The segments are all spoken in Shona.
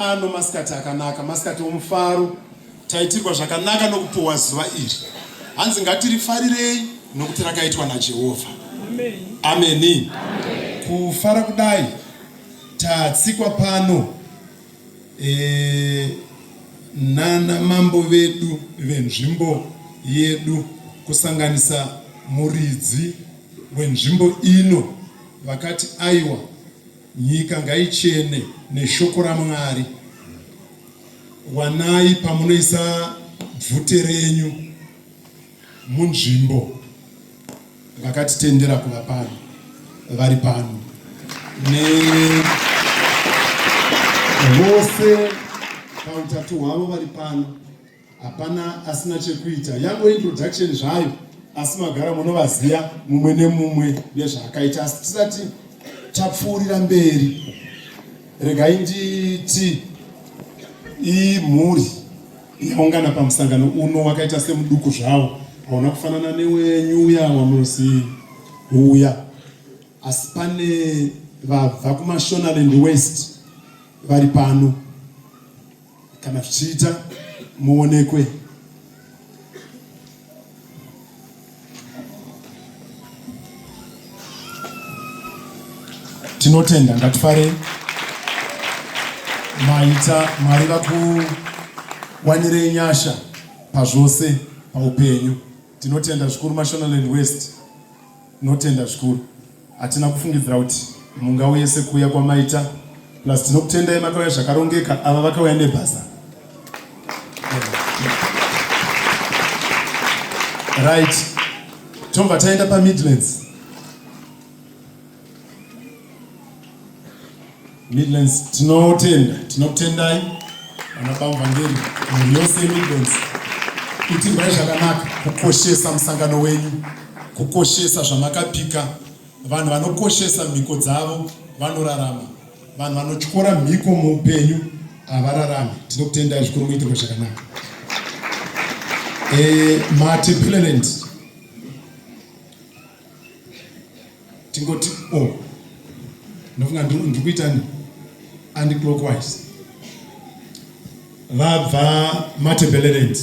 pano masikati akanaka, masikati omufaro, taitirwa zvakanaka nokupiwa zuva iri. Hanzi ngatirifarirei nokuti rakaitwa naJehovha. Ameni. Kufara kudai tatsikwa pano nana mambo vedu venzvimbo yedu, kusanganisa muridzi wenzvimbo ino, vakati aiwa, nyika ngaichene neshoko raMwari. Wanai pamunoisa bvute renyu munzvimbo, vakatitendera kuva pano, vari pano vose pautatu hwavo vari pano. Hapana asina chekuita, yango introduction zvayo, asi magara munovaziva mumwe nemumwe nezvaakaita. Asi tisati tapfuurira mberi, regai nditi imhuri yaungana pamusangano uno wakaita semuduku zvavo, hauna kufanana newenyu uya wamunoziva uya. Asi pane vabva kumaShonaland West vari pano, kana zvichiita muonekwe. Tinotenda, ngatifare maita Mwari vakuwanirei nyasha pazvose paupenyu. Tinotenda zvikuru maShonaland West, tinotenda zvikuru. Hatina kufungidzira kuti mungauye sekuuya kwamaita, plus tinokutendai makauya zvakarongeka, ava vakauya nebhasa. Right, tobva taenda paMidlands. Midlands tinotenda, tinokutendai vanabamuvhangeri mhuri yose yeMidlands. Itirwai zvakanaka kukoshesa musangano wenyu, kukoshesa zvamakapika. Vanhu vanokoshesa mhiko dzavo vanorarama, vanhu vanotyora mhiko muupenyu havararami. Tinokutendai zvikuru, muitirwe zvakanaka. Matipilerend tingoti ndofunga ndiri kuitani anti-clockwise. Vabva Matabeleland,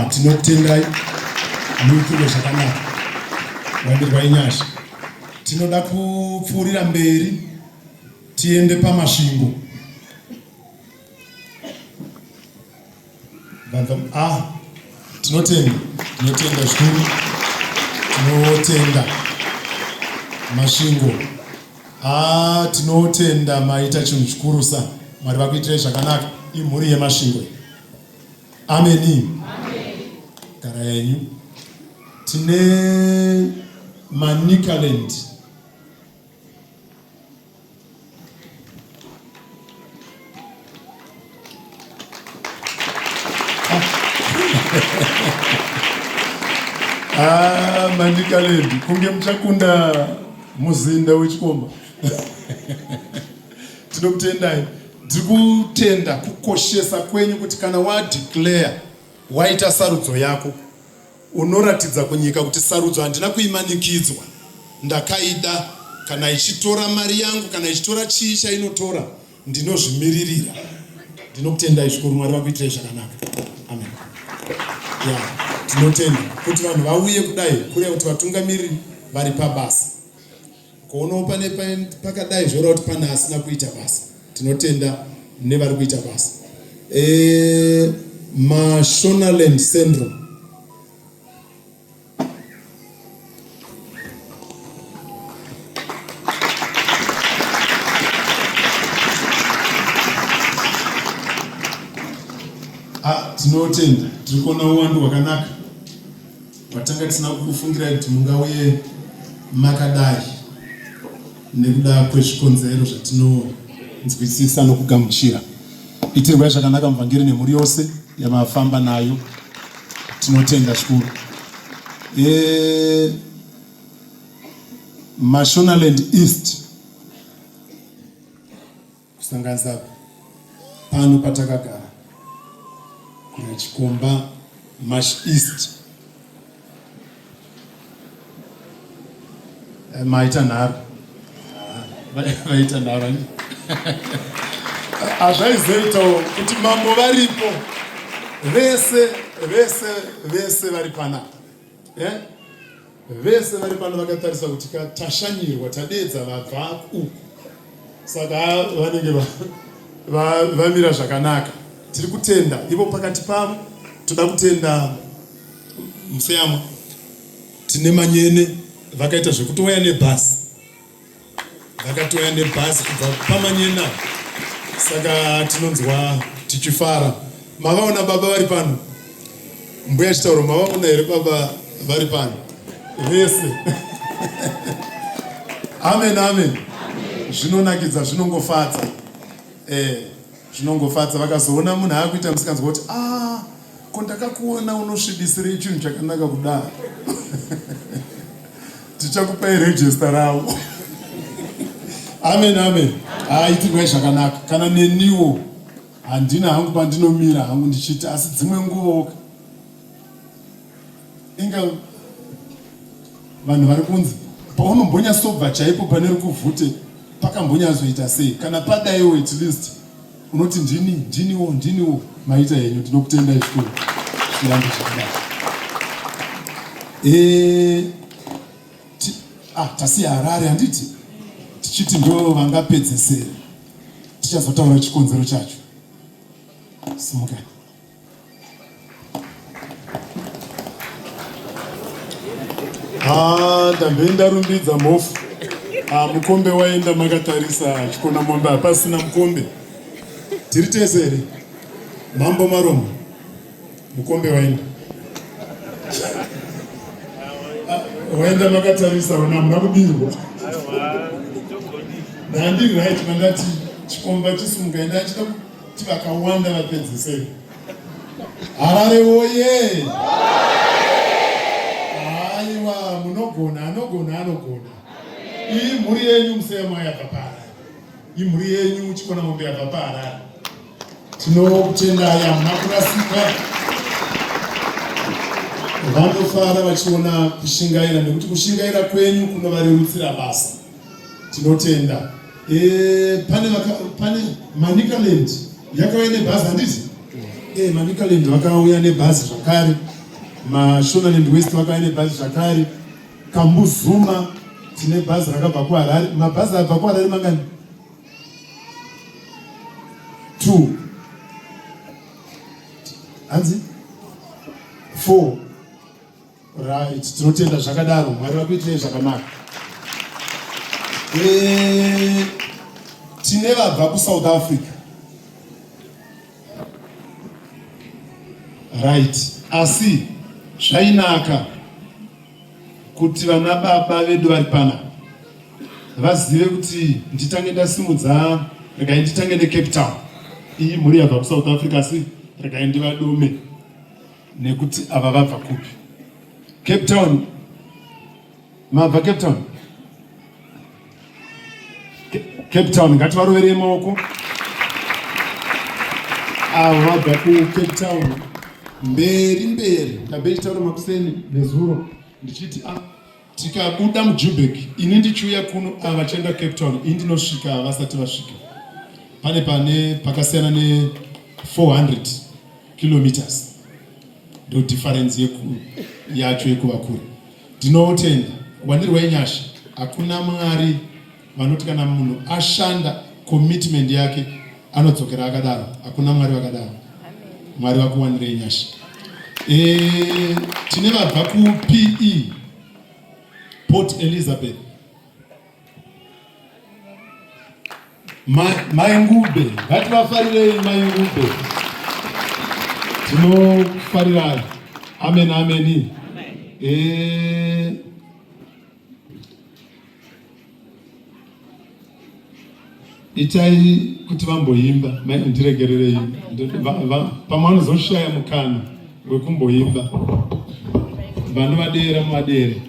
tinokutendai, muitirwe zvakanaka, wandirwai nyasha. Tinoda kupfuurira mberi tiende pamasvingo. Tinotenda zvikuru, tinotenda masvingo. Tinotenda maita chinhu chikurusa, Mwari vakuitirai zvakanaka, imhuri yemasvingo. Ameni. Gara yenyu. Tine Manikaland. Manikaland, kunge muchakunda muzinda wechikomba. Tinokutendai, ndikutenda kukoshesa kwenyu kuti kana wadeclare waita sarudzo yako, unoratidza kunyika kuti sarudzo handina kuimanikidzwa, ndakaida. Kana ichitora mari yangu, kana ichitora chii chainotora, ndinozvimiririra. Ndinokutendai zvikuru, Mwari vakuitirai zvakanaka. Amen. Tinotenda kuti vanhu vauye kudai, kureva kuti vatungamiriri vari pabasa. Kuonawo pane pakadai zvoreva kuti pane asina kuita basa. Tinotenda nevari kuita basa. MaShonaland Syndrome. Tinotenda, tiri kuona uwandu hwakanaka. Watanga tisina kufungira kuti mungauye makadai nekuda kwezvikonzero zvatinonzwisisa nokugamuchira. Itirwai zvakanaka muvhangeri nemhuri yose yamafamba nayo. Tinotenda zvikuru. MaShonaland East, kusanganisa pano patakagara, kuna Chikomba, Mash East, maita nharo, vaita nharo. Azvaizoitawo kuti mambo varipo vese vari panapa. Vese vari pano vakatarisa kuti tashanyirwa tadedza vabva uku. Saka vanenge vamira zvakanaka. Tiri kutenda ivo pakati pavo. Toda kutenda museyamwa. Tine manyene vakaita zvekutouya nebhasi. Vakatouya nebhasi kubva pamanyena. Saka tinonzwa tichifara. Mavaona baba vari pano? Mbuya chitauro mavaona here baba vari pano? Vese. Amen, amen. Zvinonakidza, zvinongofadza. Zvinongofadza. Vakazoona munhu akuita musikanzwa kuti ko ndakakuona unosvibisirei chinhu chakanaka kudaro. Tichakupai register ravo. Amen, amen. Itirwai zvakanaka. Kana neniwo handina hangu pandinomira hangu ndichiti asi dzimwe nguva inga vanhu vari kunzi paunombonya sobva chaipo pane rukuvhute pakambonyazoita sei. Kana padaiwo at least unoti ndiniwo maita henyu ndinokutendai zvikuru. Zvirambe zvakanaka. Tasiya Harare handiti tichiti ndo vangapedzesera. Tichazotaura chikonzero chacho. Simuka. Ndambe ndarumbidza mofu. Mukombe waenda makatarisa chikona mombe hapasina mukombe. Tiri tese here? Mambo Maromo. Mukombe waenda. Waenda makatarisa ona muna kubirwa. Ndandiri right mandati chikomba chisumuka ndachida kuti vakawanda vapedzesei. Harare woye. Aiwa munogona anogona. Iyi mhuri yenyu museyamwa yabva paHarare. Iyi mhuri yenyu chikona mombe yabva paHarare. Tinokutendai hamuna kurasika. Vanofara vachiona kushingaira nekuti kushingaira kwenyu kunovarerutsira basa. Tinotenda. Pane Manicaland yakauya nebhazi handiti? Manicaland vakauya nebhazi zvakare. Mashonaland West vakauya nebhazi zvakare. Kambuzuma tine bhazi rakabva kuHarare. Mabhazi abva kuHarare mangani? 2. Hanzi? 4. Right, tinotenda zvakadaro. Mwari vakuitirei zvakanaka. Tine vabva kuSouth Africa. Right, asi zvainaka kuti vana baba vedu vari pana vazive kuti nditange ndasimudza, regai nditange neCape Town. Iyi mhuri yabva kuSouth Africa asi regai ndivadome nekuti ava vabva kupi. Cape Town. Mabva Cape Town. Cape Town ngativaroverei maoko. Vabva kuCape Town. Mberi ndabve chitaura makuseni nezuro ndichiti tikabuda muJuberg ini ndichiuya kuno vachienda Cape Town ini ndinosvika vasati vasvika. Pane pakasiyana ne 400 kilometers. Ndo difference yacho yekuva kure. Ndinotenda wandiri wenyasha hakuna Mwari vanoti kana munhu ashanda commitment yake anodzokera akadaro. Hakuna Mwari vakadaro. Mwari vakuwanirei nyasha. Tine vabva kuPE Port Elizabeth. Maingube ngativafarirei Maingube. Tinofarira. Amen, amen. Itai kuti vamboimba ndiregererei pamanozoshaya mukana wekumboimba vanovadera muvadere.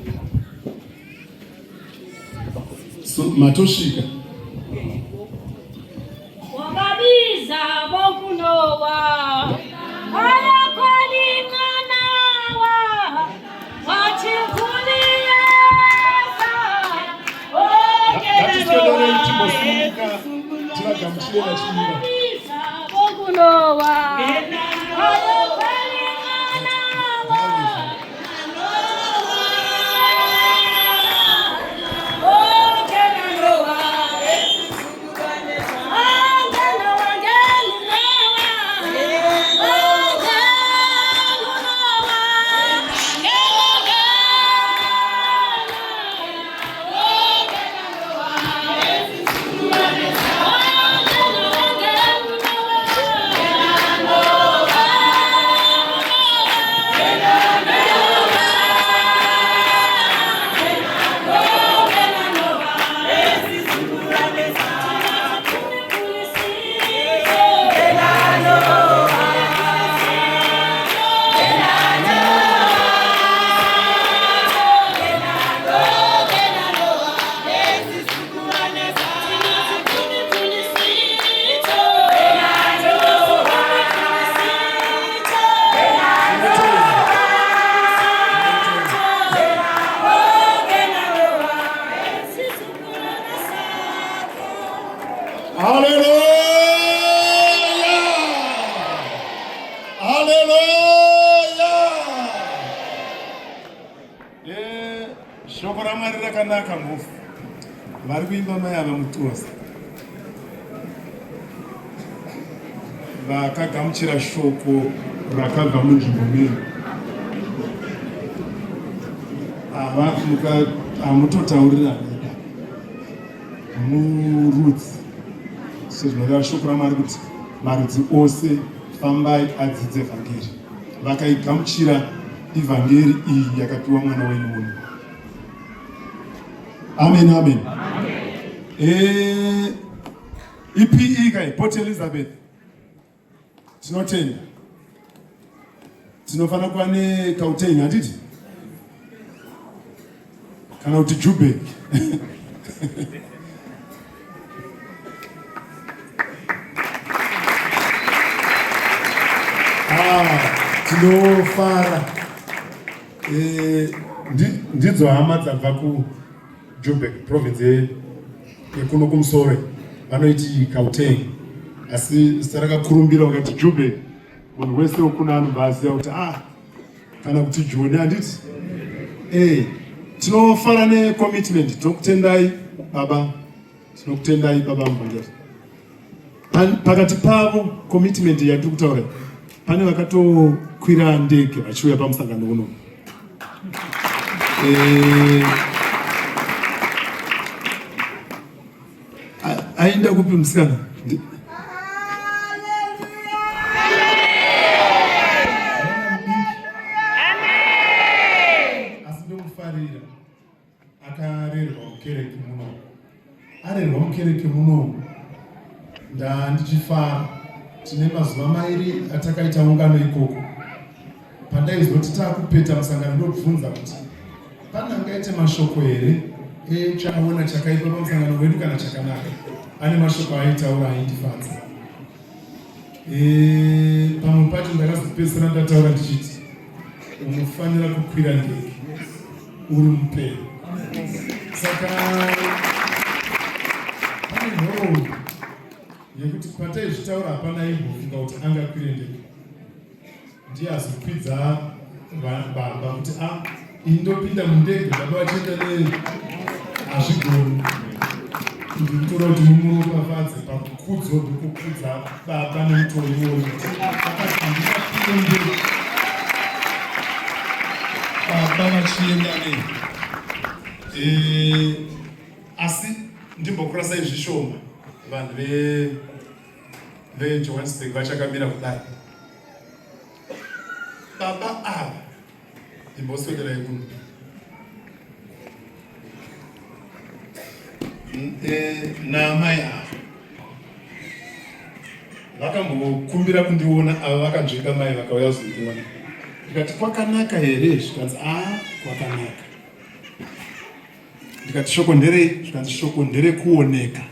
Matosvika wakabiza vokunowa ayakwani mwanawa wachikuliyesa tivagamshire vachimira. bokunowa. Shoko ramwari rakanaka mufu. Vari kuimba mai ava mutosa. Vakagamuchira shoko rakabva munzvimbo mbiri. Ava mutotaurira murudzi. Sezvinoreva shoko ramwari kuti marudzi ose fambai adzidze vhangeri. Vakaigamuchira ivhangeri iyi yakapiwa mwana wenyu munhu. Amen, amen. EPE kai Port Elizabeth. Tinotenda. Tinofana kuva neGauteng handiti? Kana kuti Joburg. Tinofara. Ndidzo hama dzabva ku Joburg province yekuno kumusoro vanoiti Gauteng, asi sarakakurumbira ukati Joburg munhu wese ukuna anobva aziva kuti kana kuti Joni handiti. Tinofara necommitment. Tinokutendai baba, tinokutendai baba muvhangeri. Pakati pavo commitment yatiri kutaura, pane vakatokwira ndege vachiuya pamusangano uno. Ainda kupi musikana? Asi ndomufarira akarerwa mukereke muno. Arerwa mukereke muno ndichifara. Tine mazuva mairi atakaita ungano ikoko. Pandaizoti taakupeta musangano ndobvunza kuti pana angaite mashoko here echaona chakaipa pamusangano wedu kana chakanaka. Ane mashoko aitaura aindifadza. Pamwe pacho ndakazopedzisira ndataura ndichiti unofanira kukwira ndege uri mupero. Saka pane nhoroondo yekuti pataizvitaura hapana aimbofunga kuti angakwire ndege. Ndiye azokwidza baba kuti indopinda mundege baba vachienda hazvigoni. Ndinotora kuti mumunofafadze pakukudzo ndokukudza baba nemutori woyo. Akazandikapinde baba vachienda asi ndimbokura sei zvishoma vanhu veJohannesburg vachakamira kudai. Baba ava ndimboswederai kuno. Namai ava vakambokumbira kundiona, ava vakanzvika mai vakauya kuzondiona. Ndikati kwakanaka here? Zvikanzi kwakanaka. Ndikati shoko nderei? Zvikanzi shoko nderekuoneka.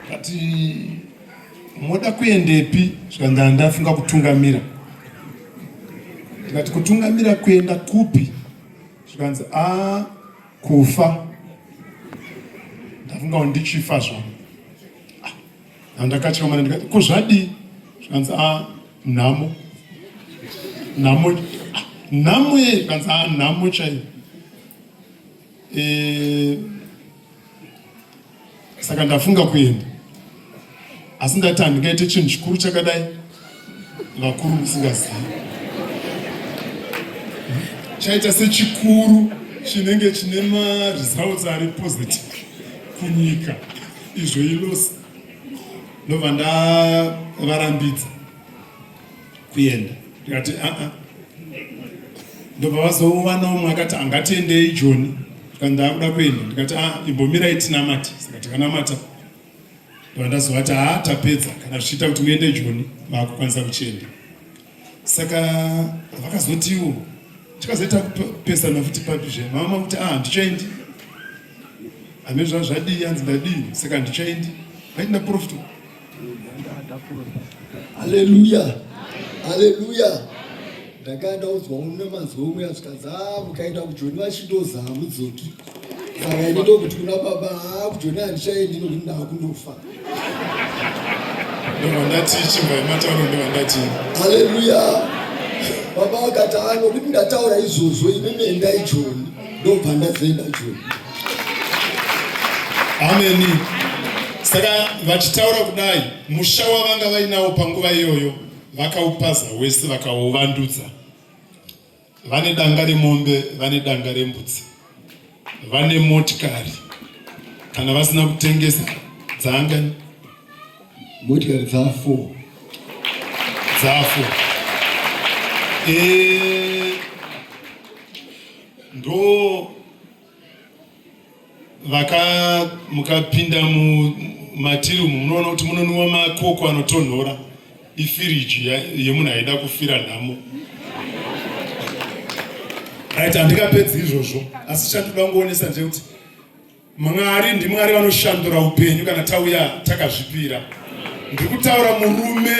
Ndikati moda kuendepi? Zvikanzi ndafunga kutungamira. Ndikati kutungamira kuenda kupi? Zvikanzi kufa. Ndafunga ndichifa zvangu. Ndakatya mana ndikati kuzvadi zvikanzi nhamo zvikanzi nhamo chaiyo. Saka ndafunga kuenda, asi ndati handingaite chinhu chikuru chakadai vakuru musingazivi. Chaita sechikuru chinenge chine maresults ari positive kunyika, izvo ilosi. Ndobva ndavarambidza kuenda, ndikati ndobva vazowana umwe akati angatiendei John, ndakuda kuenda, ndikati imbomirai tinamati. Saka tikanamata ndobva ndazovati tapedza, kana zvichiita kuti muende John vakukwanisa kuchienda. Saka vakazotiwo tikazoita kupesana futi papizve mama kuti handichaendi, hame zvavo zvadii, hanzi ndadii, saka handichaendi. Vaiti ndaprofita. Haleluya, haleluya. Ndakaenda uzwa une mazomwe asvikazi mukaenda kuJoni vachindozama mudzoki. Saka ini ndokuti kuna baba kuJoni handichaendi nokuti ndakundofa. Ndobva ndati chimba yematauro, ndobva ndati haleluya. Baba vakati nokuti ndataura izvozvo imimi endai Joni, ndobva ndazoenda Joni. Ameni. Saka vachitaura kudai, musha wavanga vainawo panguva iyoyo vakaupaza wese, vakauvandudza. Vane danga remombe, vane danga rembudzi, vane motikari, kana vasina kutengesa dzangani motikari dzafo. Ndo mukapinda mumatirumu munoona kuti munonwa makoko anotonhora, ifiriji yemunhu aida kufira nhamo. Right, handikapedzi izvozvo, asi chandoda kungoonesa nje kuti Mwari ndiMwari vanoshandura upenyu kana tauya takazvipira. Ndiri kutaura murume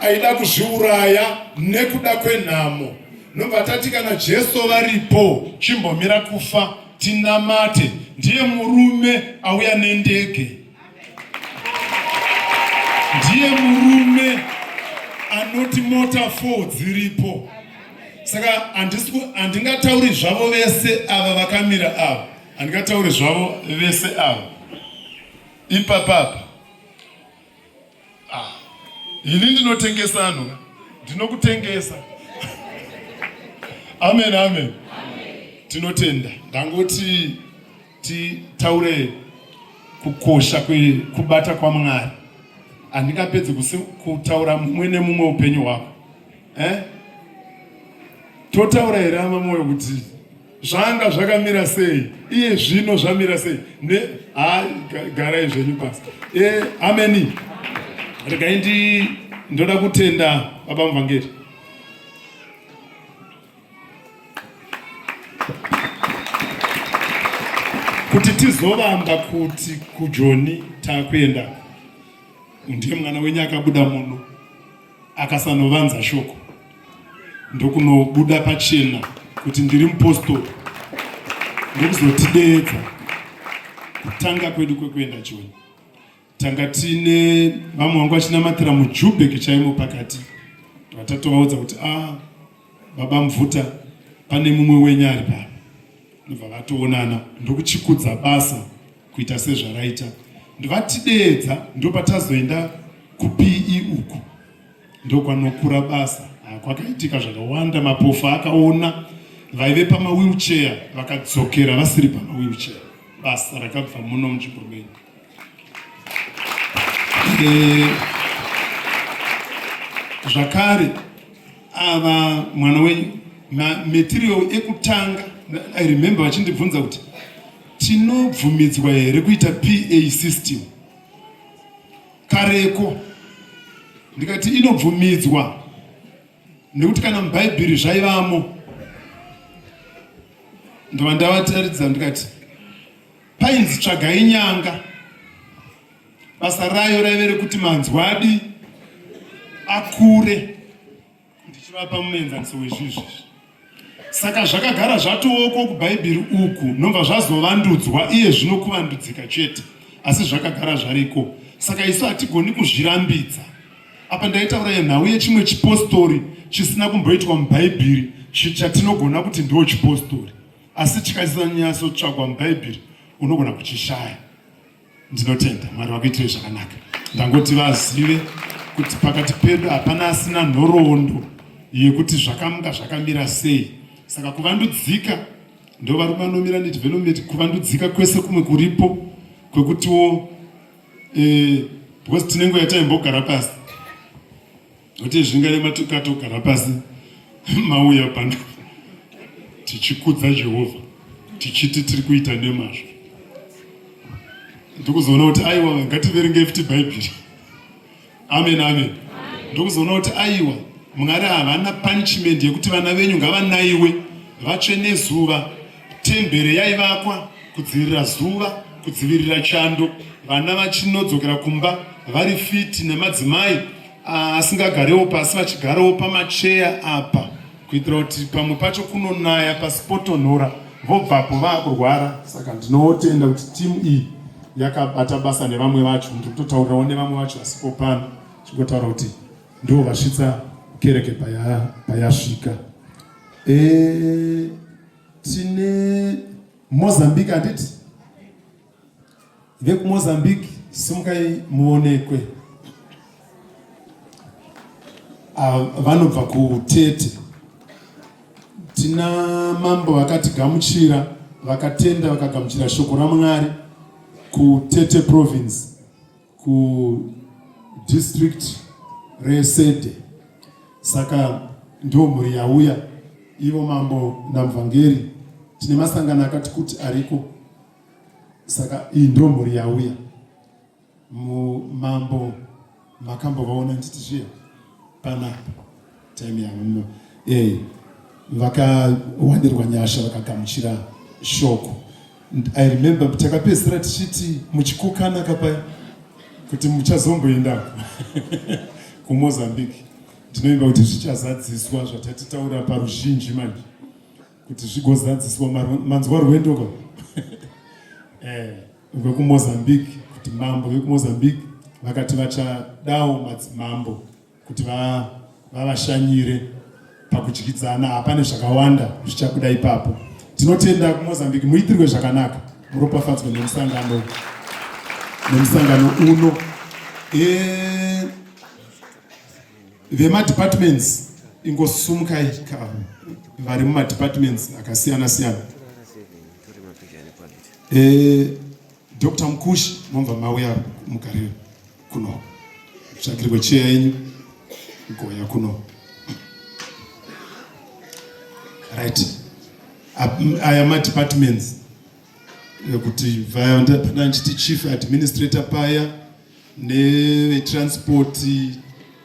aida kuzviuraya nekuda kwenhamo. Nobva tati kana Jesu varipo chimbomira kufa tinamate, ndiye murume auya nendege, ndiye murume anoti mota 4 dziripo. Saka handingatauri zvavo vese ava vakamira ava, handingatauri zvavo vese ava ipapapa. Ini ndinotengesa anhu, ndinokutengesa. Amen, amen. Tinotenda. Ndangoti titaure kukosha kubata kwaMwari. Handingapedzi kutaura mumwe nemumwe upenyu hwako. Totaura here hama moyo kuti zvanga zvakamira sei, iye zvino zvamira sei. Garai zvenyu pasi. Ameni. Regai ndoda kutenda baba muvhangeri. Kuti tizovamba kuti kuJoni takuenda, ndiye mwana wenyu akabuda muno akasanovanza shoko, ndokunobuda pachena kuti ndiri mupostori, ndokuzotidedza kutanga kwedu kwekuenda Joni. Tanga tine vamwe vangu vachinamatira muJubek chaimo pakati, vatatovaudza kuti baba Mvuta pane mumwe wenyu ari pano. Ndobva vatoonana, ndokuchikudza basa kuita sezvaraita. Ndovatidedza, ndopatazoenda kuPE uku, ndokwanokura basa. Kwakaitika zvakawanda, mapofu akaona vaive pamawheelchair vakadzokera vasiri pamawheelchair. Basa rakabva muno munzvimbo menyu. Zvakare ava mwana wenyu material ekutanga, I remember vachindibvunza kuti tinobvumidzwa here kuita PA system kareko. Ndikati inobvumidzwa nekuti kana mubhaibheri zvaivamo. Ndova ndavataridza ndikati painzi tsvagai nyanga, basa rayo raive rekuti manzwadi akure. Ndichivapa muenzaniso wezvizvi. Saka zvakagara zvatoko kubhaibheri uku, nobva zvazovandudzwa iye zvino kuvandudzika chete, asi zvakagara zvariko. Saka isu hatigoni kuzvirambidza. apa ndaitaura nhau yechimwe chipostori chisina kumboitwa mubhaibheri chatinogona kuti ndo chipostori, asi chikasanyatsotsvakwa mubhaibheri unogona kuchishaya. Ndinotenda Mwari wakuitire zvakanaka. Ndangoti vazive kuti pakati pedu hapana asina nhoroondo yekuti zvakamuka zvakamira sei. Saka kuvandudzika ndo vari vanomira nedevelopment, kuvandudzika kwese kumwe kuripo kwekutiwo because tinenge yataimbogara pasi kuti zvingarema tukatogara pasi mauya pano tichikudza Jehovha tichiti tiri kuita nemazvo. Ndikuzoona kuti aiwa ngativerenge futi bhaibheri. Amen, amen. Ndikuzoona kuti aiwa Mwari havana punishment yekuti vana venyu ngavanayiwe vatsve nezuva. Tembere yaivakwa kudzivirira zuva, kudzivirira chando, vana vachinodzokera kumba vari fiti nemadzimai asingagarewo pasi vachigarawo pamacheya apa kuitira kuti pamwe pacho kunonaya pasipotonhora vobvapo vakurwara. Saka ndinotenda kuti timu iyi yakabata basa nevamwe vacho. Ndikutotaurirawo nevamwe vacho asipo pano chingotaura kuti ndo vasvitsa kereke payasvika. Tine Mozambique handiti? VekuMozambique simukai muonekwe. Vanobva kuTete. Tina mambo vakatigamuchira, vakatenda vakagamuchira shoko raMwari kuTete province, ku district reSede. Saka ndo mhuri yauya. Ivo mambo namuvhangeri tine masangano akati kuti ariko. Saka iyi ndo mhuri yauya. Mambo makambovaona nditi zviya panapa time yamuno vakawanirwa nyasha vakagamuchira shoko. I remember takapedzisira tichiti muchikukana kapaya kuti muchazomboendako kuMozambique. Ndinoimba kuti zvichazadziswa zvatatitaura paruzhinji manje kuti zvigozadziswa manzwa rwendo vekuMozambique, kuti mambo vekuMozambique vakati vachadawo madzimambo kuti vavashanyire pakudyidzana. Hapane zvakawanda zvichabuda ipapo. Tinotenda kuMozambique muitirwe zvakanaka, muropafadzwe nemusangano uno. Vemadepartments ingosumukai vari mumadepartments akasiyana siyana. Dr. Mkushi momva mauya mugare kuno tsvakirirwe cheya yenyu goya kuno. Right. Aya madepartments ekuti vaya ndachiti chief administrator paya netransport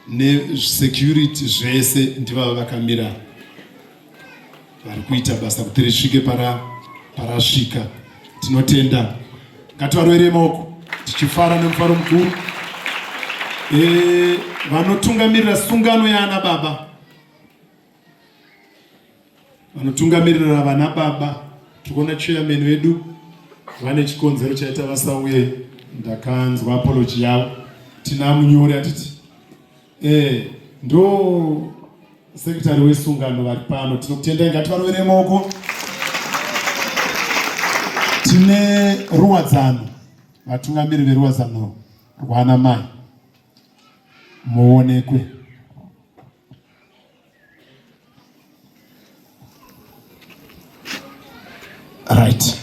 nesecurity zvese ndivava vakamira vari kuita basa kuti risvike parasvika. Tinotenda. Ngativarwere maoko tichifara nemufaro mukuru. Vanotungamirira sungano yaana baba, vanotungamirira vana baba, tikuona chairman vedu vane chikonzero chaita vasauye. Ndakanzwa apology yavo. Tina munyori atiti ndo sekretari wesungano vari pano. Tinokutendai, ngativarwere maoko. Tine ruwadzano, vatungamiri veruwadzano rwana mai muonekwe. Right.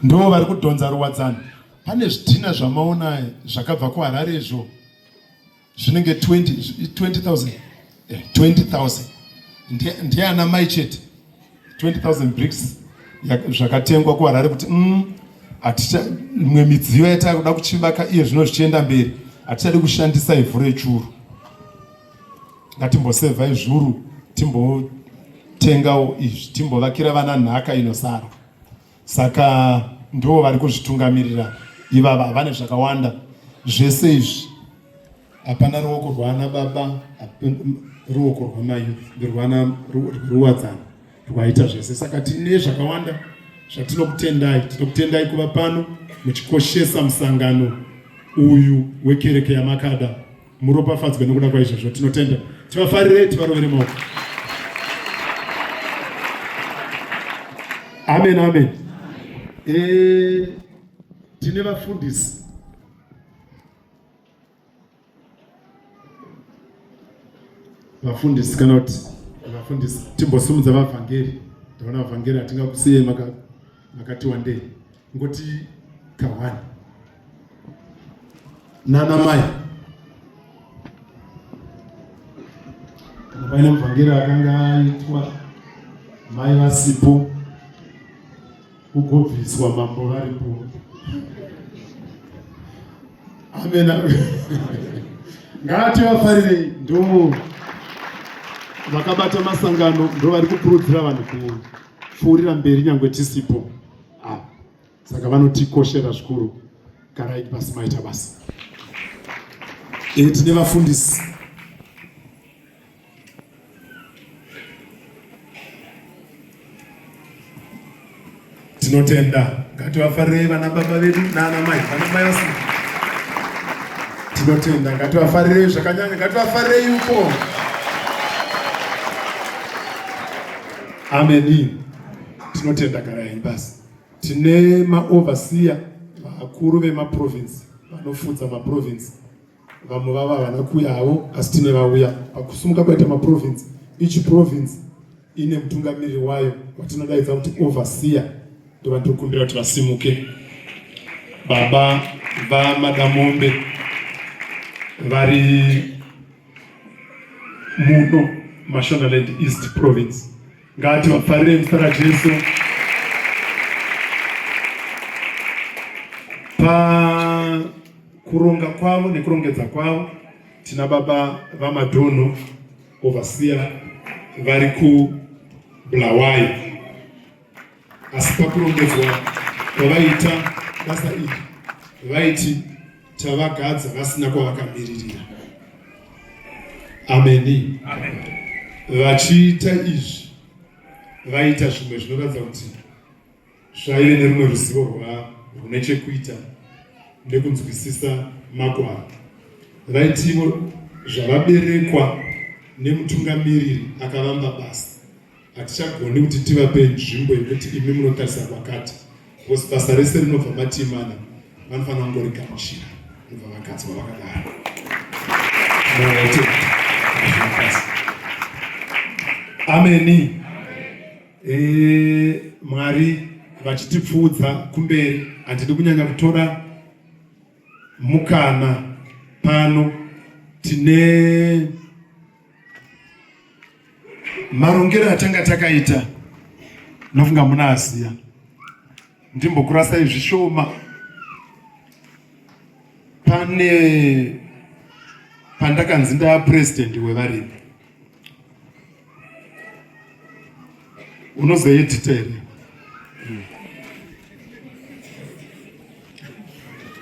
Ndo vari kudhonza ruwadzano. Pane zvidhina zvamaona zvakabva kuHararezvo zvinenge 20,000 20,000 ndiana mai chete. 20,000 bricks zvakatengwa kuHarare kuti mimwe midziyo yatakuda kuchivaka iye zvino zvichienda mberi hatichadi kushandisa ivhu rechuru. Ngatimbosevha izvuru timbotengawo izvi timbovakira vana nhaka inosara. Saka ndo vari kuzvitungamirira ivava. Vane zvakawanda zvese izvi. Hapana ruoko rwana baba, ruoko rwamai, ruwadzano rwaita zvese. Saka tine zvakawanda zvatinokutendai. Tinokutendai kuva pano muchikoshesa musangano uyu wekereke yaMakada muropafadzwe nokuda kwaizvozvo. Tinotenda, tivafarire, tivarovere maoko. Amen, amen. Tine vafundisi. Vafundisi kana kuti vafundisi timbosumudza vavhangeri. Ndaona vavhangeri hatingakusiyei makati wandei. Ngoti kawani. Nana mai. Kana paine muvhangeri akanga aitwa mai vasipo kugobviswa mambo varipo. Amen. Ngati vafarirei ndo vakabata masangano ndo vari kukurudzira vanhu kupfuurira mberi nyangwe tisipo. Saka vanotikoshera zvikuru. Garai basi maita basa. Tine vafundisi. Tinotenda ngativafarirei vana baba vedu nana mai, vana mai vasi. Tinotenda ngativafarirei zvakanyanya, ngativafarirei uko. Amen. Tinotenda garai basi. Tine maoverseer, vakuru vemaprovince, vanofudza maprovince. Vamwe vava vana kuuyawo, asi tine vauya. Pakusumuka kwaita maprovince, each province ine mutungamiriri wayo watinodaidza kuti overseer. Ndova ndikumbira kuti vasimuke. Baba vaMadamombe vari muno Mashonaland East Province. Ngati vafarire muzita raJesu. Pakuronga kwavo nekurongedza kwavo tina baba vaMadhono overseer vari kuBulawayo. Asi pakurongedzwa kwavaita basa iri vaiti tavagadza vasina kwavakamiririra. Amen. Vachiita izvi vaita zvimwe zvinoratidza kuti zvaive nerumwe ruzivo rune chekuita nekunzwisisa magwaro. Vaitivo zvavaberekwa nemutungamiriri akavamba basa. Hatichagoni kuti tivape nzvimbo yekuti imi munotarisa kwakati. Because basa rese rinobva matimana, vanofanira kungorigamuchira kubva vakadzwa vakadaro. Amen. Mwari vachitipfuudza kumberi, handidi kunyanya kutora mukana pano. Tine marongero atanga takaita, nofunga muna aziya. Ndimbokurasai zvishoma. Pane pandakanzi ndapresident wevarimi. Unozoedita here?